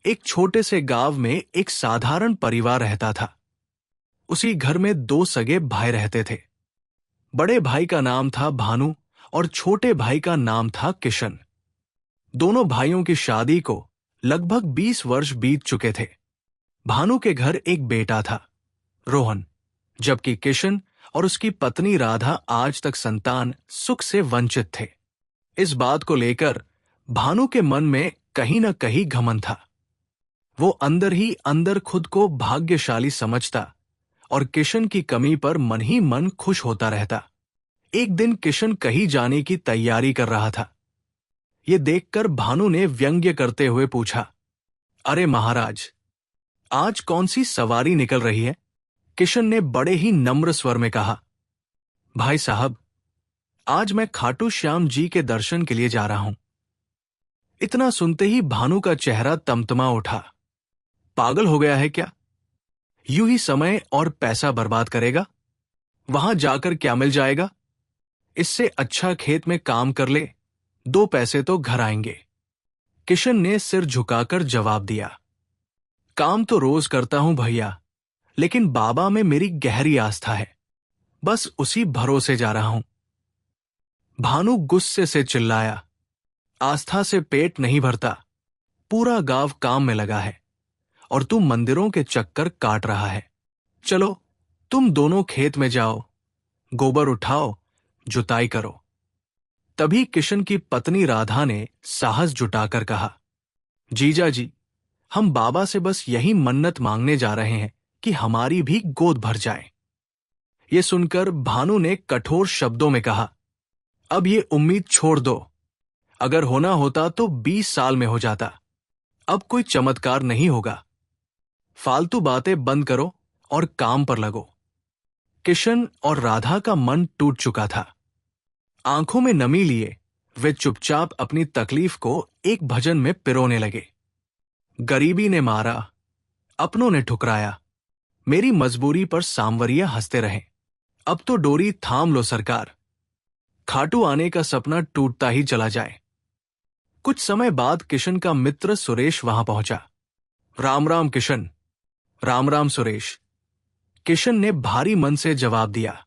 एक छोटे से गांव में एक साधारण परिवार रहता था। उसी घर में दो सगे भाई रहते थे। बड़े भाई का नाम था भानु और छोटे भाई का नाम था किशन। दोनों भाइयों की शादी को लगभग 20 वर्ष बीत चुके थे। भानु के घर एक बेटा था, रोहन, जबकि किशन और उसकी पत्नी राधा आज तक संतान सुख से वंचित थे। इस बात को लेकर भानु के मन में कहीं न कहीं घमंड था। वो अंदर ही अंदर खुद को भाग्यशाली समझता और किशन की कमी पर मन ही मन खुश होता रहता। एक दिन किशन कहीं जाने की तैयारी कर रहा था। ये देखकर भानु ने व्यंग्य करते हुए पूछा, अरे महाराज, आज कौन सी सवारी निकल रही है? किशन ने बड़े ही नम्र स्वर में कहा, भाई साहब, आज मैं खाटू श्याम जी के दर्शन के लिए जा रहा हूं। इतना सुनते ही भानु का चेहरा तमतमा उठा। पागल हो गया है क्या? यूं ही समय और पैसा बर्बाद करेगा? वहां जाकर क्या मिल जाएगा? इससे अच्छा खेत में काम कर ले, 2 पैसे तो घर आएंगे। किशन ने सिर झुकाकर जवाब दिया, काम तो रोज करता हूं भैया, लेकिन बाबा में मेरी गहरी आस्था है, बस उसी भरोसे जा रहा हूं। भानु गुस्से से चिल्लाया, आस्था से पेट नहीं भरता, पूरा गांव काम में लगा है और तू मंदिरों के चक्कर काट रहा है। चलो तुम दोनों खेत में जाओ, गोबर उठाओ, जुताई करो। तभी किशन की पत्नी राधा ने साहस जुटाकर कहा, जीजा जी, हम बाबा से बस यही मन्नत मांगने जा रहे हैं कि हमारी भी गोद भर जाए। ये सुनकर भानु ने कठोर शब्दों में कहा, अब ये उम्मीद छोड़ दो। अगर होना होता तो 20 साल में हो जाता, अब कोई चमत्कार नहीं होगा। फालतू बातें बंद करो और काम पर लगो। किशन और राधा का मन टूट चुका था। आंखों में नमी लिए वे चुपचाप अपनी तकलीफ को एक भजन में पिरोने लगे। गरीबी ने मारा, अपनों ने ठुकराया, मेरी मजबूरी पर सांवरिया हंसते रहे। अब तो डोरी थाम लो सरकार, खाटू आने का सपना टूटता ही चला जाए। कुछ समय बाद किशन का मित्र सुरेश वहां पहुंचा। राम राम किशन। राम राम सुरेश, किशन ने भारी मन से जवाब दिया।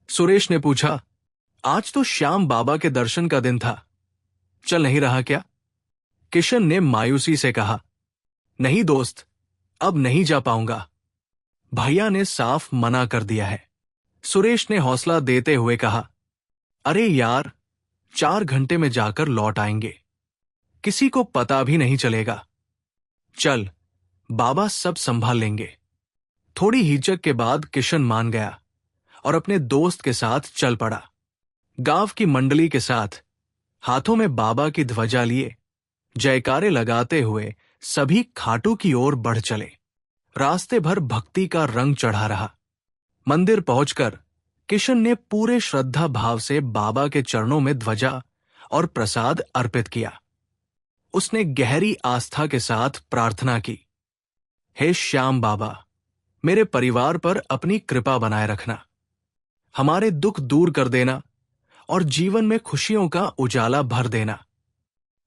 सुरेश ने पूछा, आज तो श्याम बाबा के दर्शन का दिन था, चल नहीं रहा क्या? किशन ने मायूसी से कहा, नहीं दोस्त, अब नहीं जा पाऊंगा। भैया ने साफ मना कर दिया है। सुरेश ने हौसला देते हुए कहा, अरे यार, 4 घंटे में जाकर लौट आएंगे, किसी को पता भी नहीं चलेगा। चल, बाबा सब संभाल लेंगे। थोड़ी हिचक के बाद किशन मान गया और अपने दोस्त के साथ चल पड़ा। गांव की मंडली के साथ हाथों में बाबा की ध्वजा लिए जयकारे लगाते हुए सभी खाटू की ओर बढ़ चले। रास्ते भर भक्ति का रंग चढ़ा रहा। मंदिर पहुंचकर किशन ने पूरे श्रद्धा भाव से बाबा के चरणों में ध्वजा और प्रसाद अर्पित किया। उसने गहरी आस्था के साथ प्रार्थना की, हे श्याम बाबा, मेरे परिवार पर अपनी कृपा बनाए रखना, हमारे दुख दूर कर देना और जीवन में खुशियों का उजाला भर देना।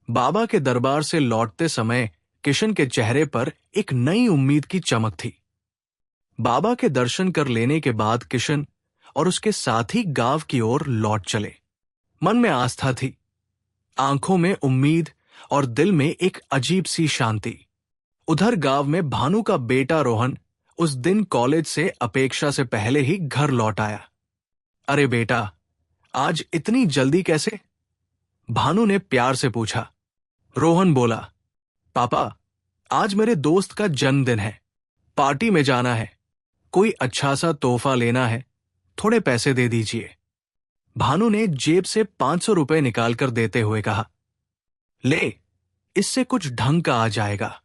बाबा के दरबार से लौटते समय किशन के चेहरे पर एक नई उम्मीद की चमक थी। बाबा के दर्शन कर लेने के बाद किशन और उसके साथी गांव की ओर लौट चले। मन में आस्था थी, आंखों में उम्मीद और दिल में एक अजीब सी शांति। उधर गांव में भानु का बेटा रोहन उस दिन कॉलेज से अपेक्षा से पहले ही घर लौट आया। अरे बेटा, आज इतनी जल्दी कैसे? भानु ने प्यार से पूछा। रोहन बोला, पापा, आज मेरे दोस्त का जन्मदिन है, पार्टी में जाना है, कोई अच्छा सा तोहफा लेना है, थोड़े पैसे दे दीजिए। भानु ने जेब से 500 रुपए निकालकर देते हुए कहा, ले, इससे कुछ ढंग का आ जाएगा।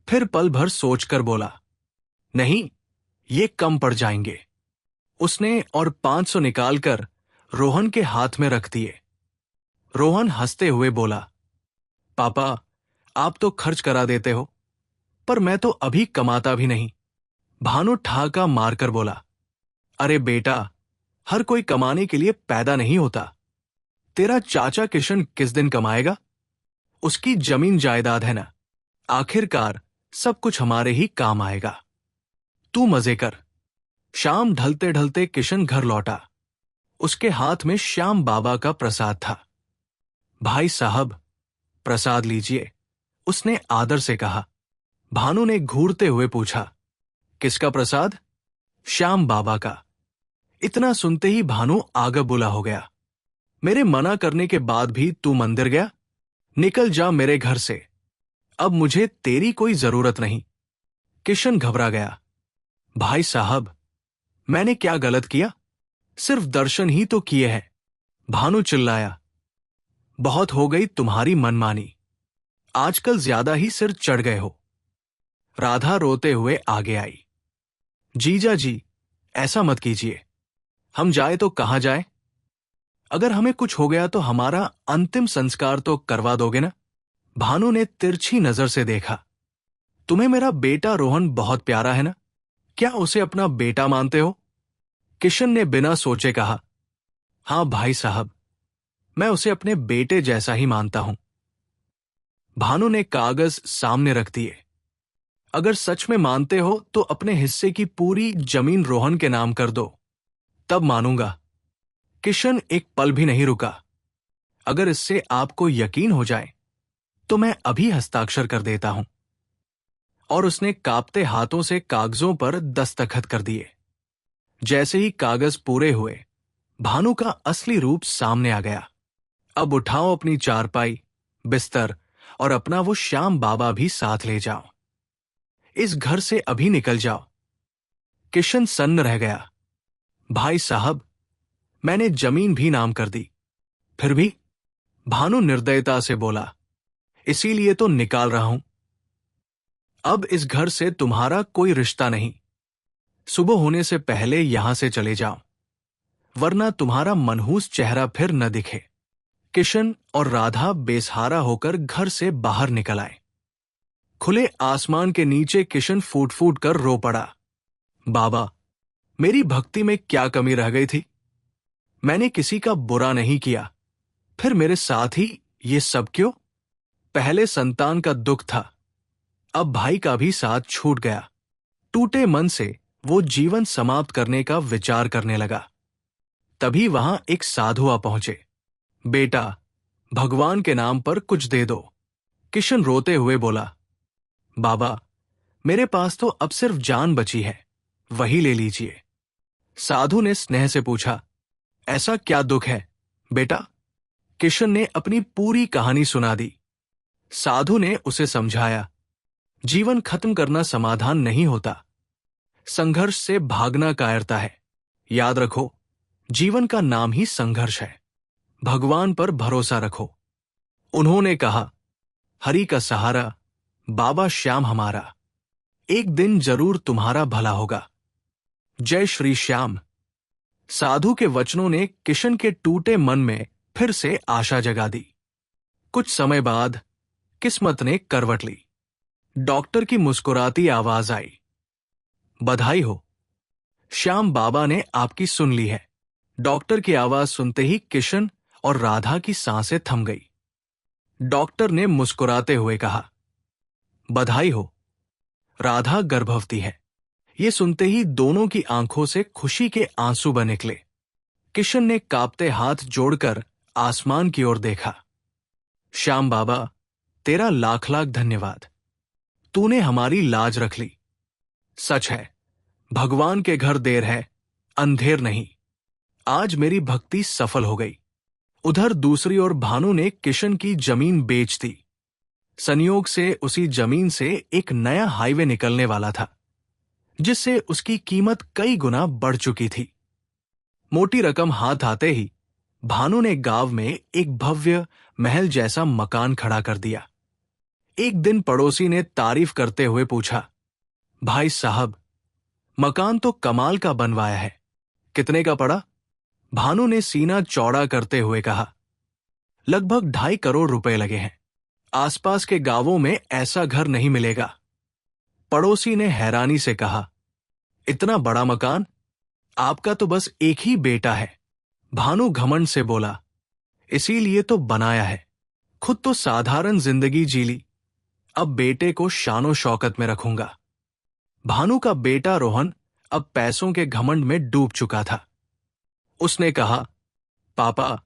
फिर पल भर सोचकर बोला, नहीं, ये कम पड़ जाएंगे। उसने और 500 निकालकर रोहन के हाथ में रख दिए। रोहन हंसते हुए बोला, पापा, आप तो खर्च करा देते हो, पर मैं तो अभी कमाता भी नहीं। भानु ठाका मारकर बोला, अरे बेटा, हर कोई कमाने के लिए पैदा नहीं होता। तेरा चाचा किशन किस दिन कमाएगा? उसकी जमीन जायदाद है ना, आखिरकार सब कुछ हमारे ही काम आएगा। तू मजे कर। शाम ढलते ढलते किशन घर लौटा। उसके हाथ में श्याम बाबा का प्रसाद था। भाई साहब, प्रसाद लीजिए, उसने आदर से कहा। भानु ने घूरते हुए पूछा, किसका प्रसाद? श्याम बाबा का। इतना सुनते ही भानु आग बुला हो गया। मेरे मना करने के बाद भी तू मंदिर गया? निकल जा मेरे घर से, अब मुझे तेरी कोई जरूरत नहीं। किशन घबरा गया। भाई साहब, मैंने क्या गलत किया? सिर्फ दर्शन ही तो किए हैं। भानु चिल्लाया। बहुत हो गई तुम्हारी मनमानी, आजकल ज्यादा ही सिर चढ़ गए हो। राधा रोते हुए आगे आई। जीजा जी, ऐसा मत कीजिए। हम जाए तो कहां जाए? अगर हमें कुछ हो गया तो हमारा अंतिम संस्कार तो करवा दोगे ना? भानु ने तिरछी नजर से देखा। तुम्हें मेरा बेटा रोहन बहुत प्यारा है ना? क्या उसे अपना बेटा मानते हो? किशन ने बिना सोचे कहा, हां भाई साहब, मैं उसे अपने बेटे जैसा ही मानता हूं। भानु ने कागज सामने रख दिए। अगर सच में मानते हो तो अपने हिस्से की पूरी जमीन रोहन के नाम कर दो, तब मानूंगा। किशन एक पल भी नहीं रुका। अगर इससे आपको यकीन हो जाए तो मैं अभी हस्ताक्षर कर देता हूं। और उसने कांपते हाथों से कागजों पर दस्तखत कर दिए। जैसे ही कागज पूरे हुए, भानु का असली रूप सामने आ गया। अब उठाओ अपनी चारपाई, बिस्तर और अपना वो श्याम बाबा भी साथ ले जाओ। इस घर से अभी निकल जाओ। किशन सन्न रह गया। भाई साहब, मैंने जमीन भी नाम कर दी। फिर भी? भानु निर्दयता से बोला, इसीलिए तो निकाल रहा हूं। अब इस घर से तुम्हारा कोई रिश्ता नहीं। सुबह होने से पहले यहां से चले जाओ, वरना तुम्हारा मनहूस चेहरा फिर न दिखे। किशन और राधा बेसहारा होकर घर से बाहर निकल आए। खुले आसमान के नीचे किशन फूट फूट कर रो पड़ा। बाबा, मेरी भक्ति में क्या कमी रह गई थी? मैंने किसी का बुरा नहीं किया, फिर मेरे साथ ही ये सब क्यों? पहले संतान का दुख था, अब भाई का भी साथ छूट गया। टूटे मन से वो जीवन समाप्त करने का विचार करने लगा। तभी वहां एक साधु आ पहुंचे। बेटा, भगवान के नाम पर कुछ दे दो। किशन रोते हुए बोला, बाबा, मेरे पास तो अब सिर्फ जान बची है, वही ले लीजिए। साधु ने स्नेह से पूछा, ऐसा क्या दुख है बेटा? किशन ने अपनी पूरी कहानी सुना दी। साधु ने उसे समझाया, जीवन खत्म करना समाधान नहीं होता, संघर्ष से भागना कायरता है। याद रखो, जीवन का नाम ही संघर्ष है। भगवान पर भरोसा रखो। उन्होंने कहा, हरि का सहारा, बाबा श्याम हमारा, एक दिन जरूर तुम्हारा भला होगा। जय श्री श्याम। साधु के वचनों ने किशन के टूटे मन में फिर से आशा जगा दी। कुछ समय बाद किस्मत ने करवट ली। डॉक्टर की मुस्कुराती आवाज आई, बधाई हो, श्याम बाबा ने आपकी सुन ली है। डॉक्टर की आवाज सुनते ही किशन और राधा की सांसें थम गई। डॉक्टर ने मुस्कुराते हुए कहा, बधाई हो, राधा गर्भवती है। ये सुनते ही दोनों की आंखों से खुशी के आंसू बह निकले। किशन ने कांपते हाथ जोड़कर आसमान की ओर देखा। श्याम बाबा, तेरा लाख लाख धन्यवाद। तूने हमारी लाज रख ली। सच है, भगवान के घर देर है, अंधेर नहीं। आज मेरी भक्ति सफल हो गई। उधर दूसरी ओर भानु ने किशन की जमीन बेच दी। संयोग से उसी जमीन से एक नया हाईवे निकलने वाला था, जिससे उसकी कीमत कई गुना बढ़ चुकी थी। मोटी रकम हाथ आते ही भानु ने गांव में एक भव्य महल जैसा मकान खड़ा कर दिया। एक दिन पड़ोसी ने तारीफ करते हुए पूछा, भाई साहब, मकान तो कमाल का बनवाया है, कितने का पड़ा? भानु ने सीना चौड़ा करते हुए कहा, लगभग 2.5 करोड़ रुपए लगे हैं। आसपास के गांवों में ऐसा घर नहीं मिलेगा। पड़ोसी ने हैरानी से कहा, इतना बड़ा मकान? आपका तो बस एक ही बेटा है। भानु घमंड से बोला, इसीलिए तो बनाया है, खुद तो साधारण जिंदगी जी ली, अब बेटे को शानो शौकत में रखूंगा। भानु का बेटा रोहन अब पैसों के घमंड में डूब चुका था। उसने कहा, पापा,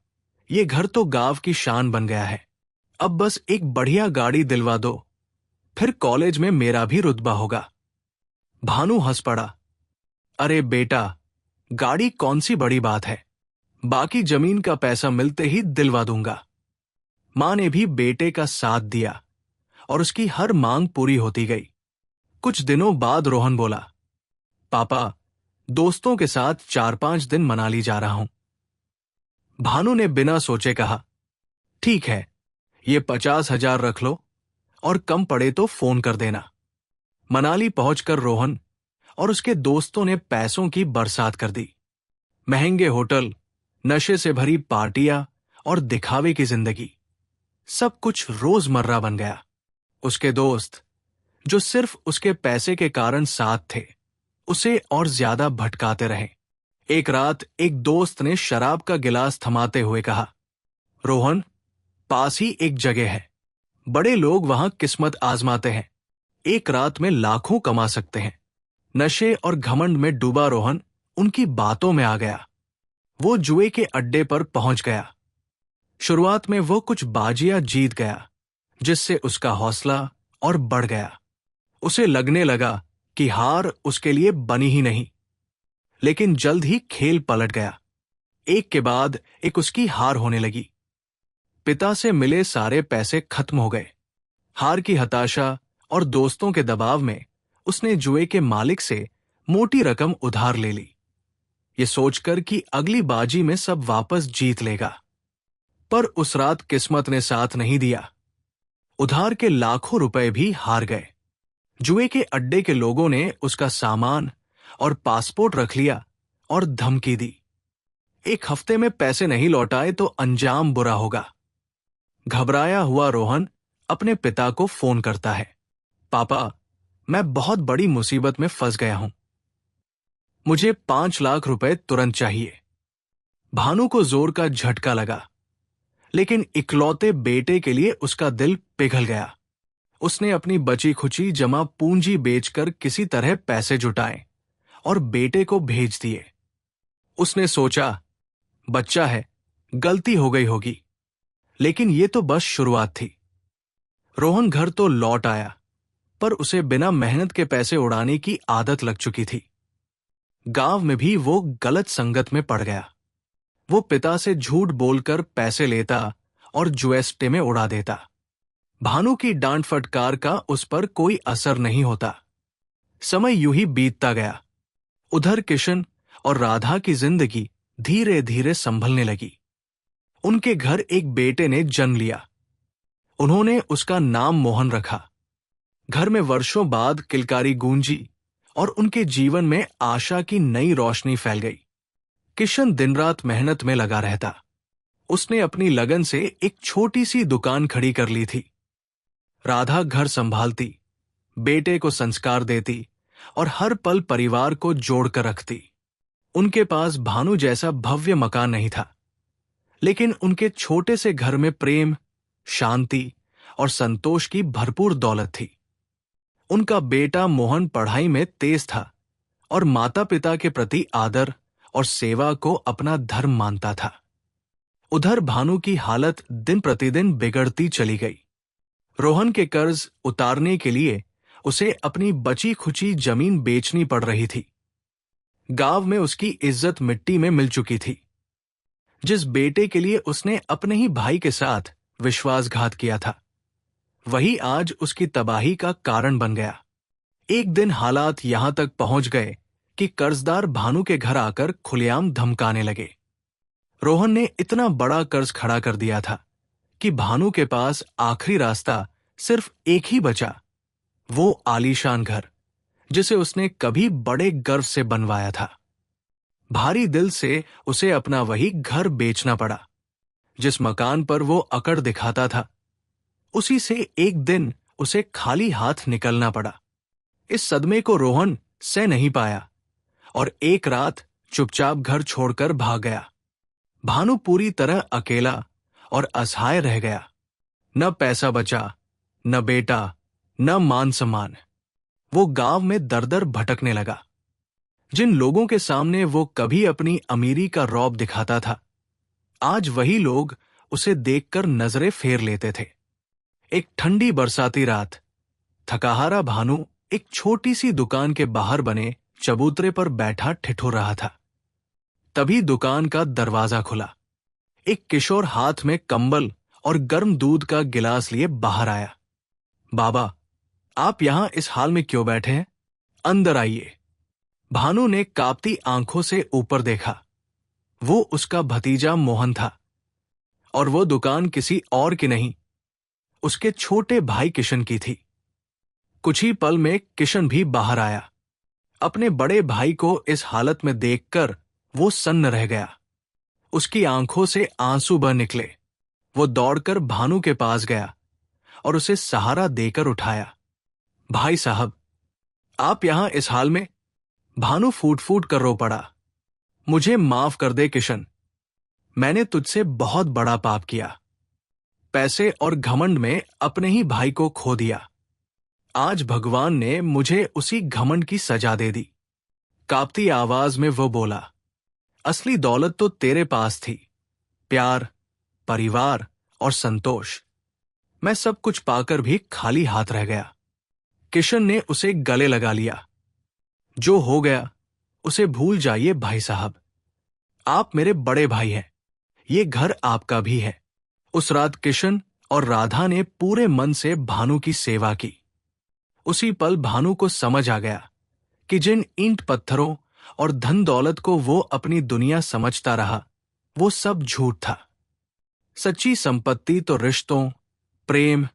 ये घर तो गांव की शान बन गया है। अब बस एक बढ़िया गाड़ी दिलवा दो, फिर कॉलेज में मेरा भी रुतबा होगा। भानु हंस पड़ा। अरे बेटा, गाड़ी कौन सी बड़ी बात है, बाकी जमीन का पैसा मिलते ही दिलवा दूंगा। मां ने भी बेटे का साथ दिया और उसकी हर मांग पूरी होती गई। कुछ दिनों बाद रोहन बोला, पापा, दोस्तों के साथ 4-5 दिन मनाली जा रहा हूं। भानु ने बिना सोचे कहा, ठीक है, ये 50,000 रख लो और कम पड़े तो फोन कर देना। मनाली पहुंचकर रोहन और उसके दोस्तों ने पैसों की बरसात कर दी। महंगे होटल, नशे से भरी पार्टियां और दिखावे की जिंदगी, सब कुछ रोजमर्रा बन गया। उसके दोस्त, जो सिर्फ उसके पैसे के कारण साथ थे, उसे और ज्यादा भटकाते रहे। एक रात एक दोस्त ने शराब का गिलास थमाते हुए कहा, रोहन, पास ही एक जगह है, बड़े लोग वहां किस्मत आजमाते हैं, एक रात में लाखों कमा सकते हैं। नशे और घमंड में डूबा रोहन उनकी बातों में आ गया। वो जुए के अड्डे पर पहुंच गया। शुरुआत में वो कुछ बाजियां जीत गया, जिससे उसका हौसला और बढ़ गया। उसे लगने लगा कि हार उसके लिए बनी ही नहीं। लेकिन जल्द ही खेल पलट गया। एक के बाद एक उसकी हार होने लगी। पिता से मिले सारे पैसे खत्म हो गए। हार की हताशा और दोस्तों के दबाव में उसने जुए के मालिक से मोटी रकम उधार ले ली, ये सोचकर कि अगली बाजी में सब वापस जीत लेगा। पर उस रात किस्मत ने साथ नहीं दिया। उधार के लाखों रुपए भी हार गए। जुए के अड्डे के लोगों ने उसका सामान और पासपोर्ट रख लिया और धमकी दी, एक हफ्ते में पैसे नहीं लौटाए तो अंजाम बुरा होगा। घबराया हुआ रोहन अपने पिता को फोन करता है, पापा, मैं बहुत बड़ी मुसीबत में फंस गया हूं, मुझे 5 लाख रुपए तुरंत चाहिए। भानु को जोर का झटका लगा, लेकिन इकलौते बेटे के लिए उसका दिल पिघल गया। उसने अपनी बची खुची जमा पूंजी बेचकर किसी तरह पैसे जुटाए और बेटे को भेज दिए। उसने सोचा, बच्चा है, गलती हो गई होगी, लेकिन ये तो बस शुरुआत थी। रोहन घर तो लौट आया, पर उसे बिना मेहनत के पैसे उड़ाने की आदत लग चुकी थी। गांव में भी वो गलत संगत में पड़ गया। वो पिता से झूठ बोलकर पैसे लेता और जुएस्टे में उड़ा देता। भानु की डांट फटकार का उस पर कोई असर नहीं होता। समय यूं ही बीतता गया। उधर किशन और राधा की जिंदगी धीरे धीरे संभलने लगी। उनके घर एक बेटे ने जन्म लिया। उन्होंने उसका नाम मोहन रखा। घर में वर्षों बाद किलकारी गूंजी और उनके जीवन में आशा की नई रोशनी फैल गई। किशन दिन रात मेहनत में लगा रहता। उसने अपनी लगन से एक छोटी सी दुकान खड़ी कर ली थी। राधा घर संभालती, बेटे को संस्कार देती और हर पल परिवार को जोड़कर रखती। उनके पास भानु जैसा भव्य मकान नहीं था, लेकिन उनके छोटे से घर में प्रेम, शांति और संतोष की भरपूर दौलत थी। उनका बेटा मोहन पढ़ाई में तेज था और माता पिता के प्रति आदर और सेवा को अपना धर्म मानता था। उधर भानु की हालत दिन प्रतिदिन बिगड़ती चली गई। रोहन के कर्ज उतारने के लिए उसे अपनी बची खुची जमीन बेचनी पड़ रही थी। गांव में उसकी इज्जत मिट्टी में मिल चुकी थी। जिस बेटे के लिए उसने अपने ही भाई के साथ विश्वासघात किया था, वही आज उसकी तबाही का कारण बन गया। एक दिन हालात यहां तक पहुंच गए कि कर्जदार भानु के घर आकर खुलेआम धमकाने लगे। रोहन ने इतना बड़ा कर्ज खड़ा कर दिया था कि भानु के पास आखिरी रास्ता सिर्फ एक ही बचा, वो आलीशान घर जिसे उसने कभी बड़े गर्व से बनवाया था। भारी दिल से उसे अपना वही घर बेचना पड़ा। जिस मकान पर वो अकड़ दिखाता था, उसी से एक दिन उसे खाली हाथ निकलना पड़ा। इस सदमे को रोहन सह नहीं पाया और एक रात चुपचाप घर छोड़कर भाग गया। भानु पूरी तरह अकेला और असहाय रह गया। न पैसा बचा, न बेटा, न मान सम्मान। वो गांव में दर दर भटकने लगा। जिन लोगों के सामने वो कभी अपनी अमीरी का रौब दिखाता था, आज वही लोग उसे देखकर नजरें फेर लेते थे। एक ठंडी बरसाती रात थकाहारा भानु एक छोटी सी दुकान के बाहर बने चबूतरे पर बैठा ठिठुर रहा था। तभी दुकान का दरवाजा खुला। एक किशोर हाथ में कंबल और गर्म दूध का गिलास लिए बाहर आया। बाबा, आप यहां इस हाल में क्यों बैठे हैं? अंदर आइए। भानु ने कांपती आंखों से ऊपर देखा। वो उसका भतीजा मोहन था, और वो दुकान किसी और की नहीं, उसके छोटे भाई किशन की थी। कुछ ही पल में किशन भी बाहर आया। अपने बड़े भाई को इस हालत में देखकर वो सन्न रह गया। उसकी आंखों से आंसू बह निकले। वो दौड़कर भानु के पास गया और उसे सहारा देकर उठाया। भाई साहब, आप यहां इस हाल में? भानु फूट फूट कर रो पड़ा। मुझे माफ कर दे किशन, मैंने तुझसे बहुत बड़ा पाप किया। पैसे और घमंड में अपने ही भाई को खो दिया। आज भगवान ने मुझे उसी घमंड की सजा दे दी। कांपती आवाज में वो बोला, असली दौलत तो तेरे पास थी, प्यार, परिवार और संतोष। मैं सब कुछ पाकर भी खाली हाथ रह गया। किशन ने उसे गले लगा लिया। जो हो गया उसे भूल जाइए भाई साहब। आप मेरे बड़े भाई हैं, ये घर आपका भी है। उस रात किशन और राधा ने पूरे मन से भानु की सेवा की। उसी पल भानु को समझ आ गया कि जिन ईंट पत्थरों और धन दौलत को वो अपनी दुनिया समझता रहा, वो सब झूठ था। सच्ची संपत्ति तो रिश्तों, प्रेम,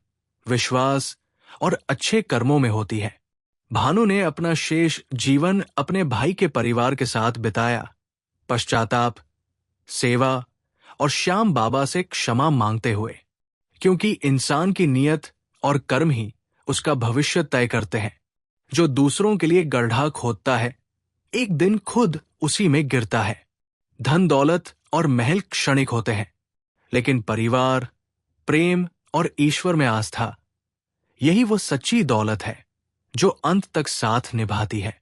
विश्वास और अच्छे कर्मों में होती है। भानु ने अपना शेष जीवन अपने भाई के परिवार के साथ बिताया, पश्चाताप, सेवा और श्याम बाबा से क्षमा मांगते हुए, क्योंकि इंसान की नीयत और कर्म ही उसका भविष्य तय करते हैं। जो दूसरों के लिए गड्ढा खोदता है, एक दिन खुद उसी में गिरता है। धन दौलत और महल क्षणिक होते हैं, लेकिन परिवार, प्रेम और ईश्वर में आस्था, यही वो सच्ची दौलत है जो अंत तक साथ निभाती है।